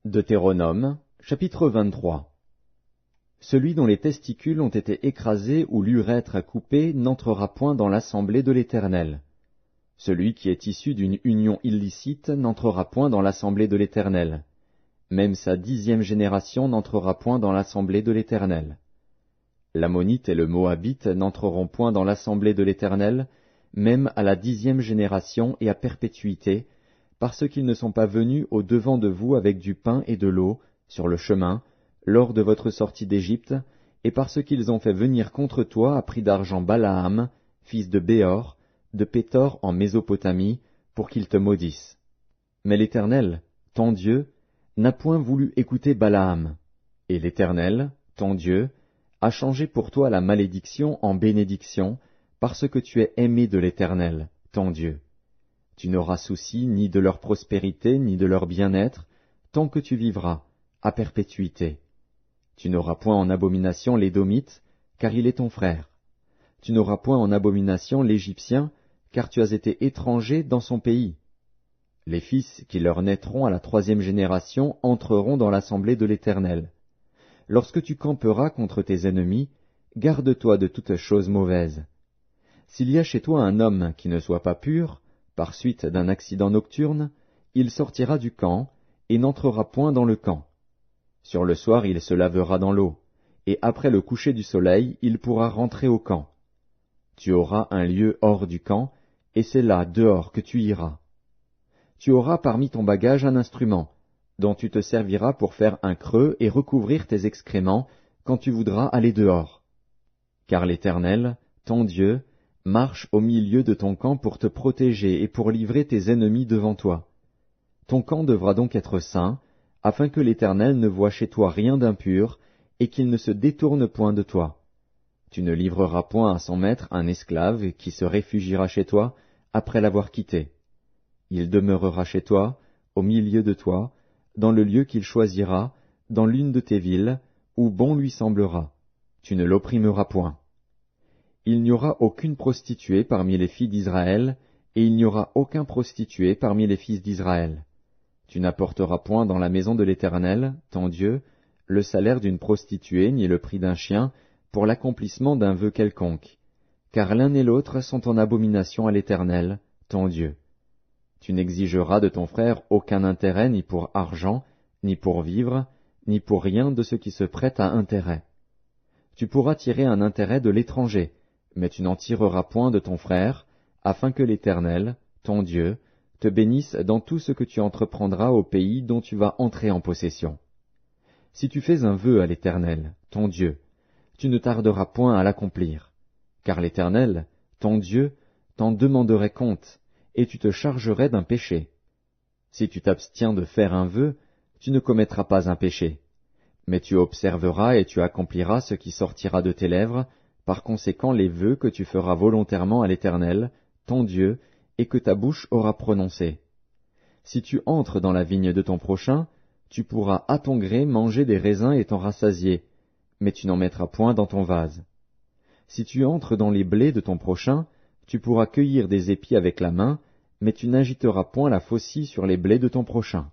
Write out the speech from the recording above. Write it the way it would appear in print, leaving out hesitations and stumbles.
Deutéronome, chapitre 23. Celui dont les testicules ont été écrasés ou l'urètre coupé n'entrera point dans l'assemblée de l'Éternel. Celui qui est issu d'une union illicite n'entrera point dans l'assemblée de l'Éternel. Même sa 10e génération n'entrera point dans l'assemblée de l'Éternel. L'Ammonite et le Moabite n'entreront point dans l'assemblée de l'Éternel, même à la 10e génération et à perpétuité, parce qu'ils ne sont pas venus au devant de vous avec du pain et de l'eau, sur le chemin, lors de votre sortie d'Égypte, et parce qu'ils ont fait venir contre toi à prix d'argent Balaam, fils de Béor, de Pétor en Mésopotamie, pour qu'il te maudisse. Mais l'Éternel, ton Dieu, n'a point voulu écouter Balaam, et l'Éternel, ton Dieu, a changé pour toi la malédiction en bénédiction, parce que tu es aimé de l'Éternel, ton Dieu. Tu n'auras souci ni de leur prospérité, ni de leur bien-être, tant que tu vivras, à perpétuité. Tu n'auras point en abomination l'Édomite, car il est ton frère. Tu n'auras point en abomination l'Égyptien, car tu as été étranger dans son pays. Les fils qui leur naîtront à la 3e génération entreront dans l'assemblée de l'Éternel. Lorsque tu camperas contre tes ennemis, garde-toi de toute chose mauvaise. S'il y a chez toi un homme qui ne soit pas pur, par suite d'un accident nocturne, il sortira du camp, et n'entrera point dans le camp. Sur le soir il se lavera dans l'eau, et après le coucher du soleil il pourra rentrer au camp. Tu auras un lieu hors du camp, et c'est là dehors que tu iras. Tu auras parmi ton bagage un instrument, dont tu te serviras pour faire un creux et recouvrir tes excréments, quand tu voudras aller dehors. Car l'Éternel, ton Dieu, marche au milieu de ton camp pour te protéger et pour livrer tes ennemis devant toi. Ton camp devra donc être saint, afin que l'Éternel ne voie chez toi rien d'impur, et qu'il ne se détourne point de toi. Tu ne livreras point à son maître un esclave qui se réfugiera chez toi après l'avoir quitté. Il demeurera chez toi, au milieu de toi, dans le lieu qu'il choisira, dans l'une de tes villes, où bon lui semblera. Tu ne l'opprimeras point. Il n'y aura aucune prostituée parmi les filles d'Israël, et il n'y aura aucun prostitué parmi les fils d'Israël. Tu n'apporteras point dans la maison de l'Éternel, ton Dieu, le salaire d'une prostituée ni le prix d'un chien, pour l'accomplissement d'un vœu quelconque, car l'un et l'autre sont en abomination à l'Éternel, ton Dieu. Tu n'exigeras de ton frère aucun intérêt ni pour argent, ni pour vivre, ni pour rien de ce qui se prête à intérêt. Tu pourras tirer un intérêt de l'étranger, mais tu n'en tireras point de ton frère, afin que l'Éternel, ton Dieu, te bénisse dans tout ce que tu entreprendras au pays dont tu vas entrer en possession. Si tu fais un vœu à l'Éternel, ton Dieu, tu ne tarderas point à l'accomplir, car l'Éternel, ton Dieu, t'en demanderait compte, et tu te chargerais d'un péché. Si tu t'abstiens de faire un vœu, tu ne commettras pas un péché, mais tu observeras et tu accompliras ce qui sortira de tes lèvres, par conséquent les vœux que tu feras volontairement à l'Éternel, ton Dieu, et que ta bouche aura prononcés. Si tu entres dans la vigne de ton prochain, tu pourras à ton gré manger des raisins et t'en rassasier, mais tu n'en mettras point dans ton vase. Si tu entres dans les blés de ton prochain, tu pourras cueillir des épis avec la main, mais tu n'agiteras point la faucille sur les blés de ton prochain.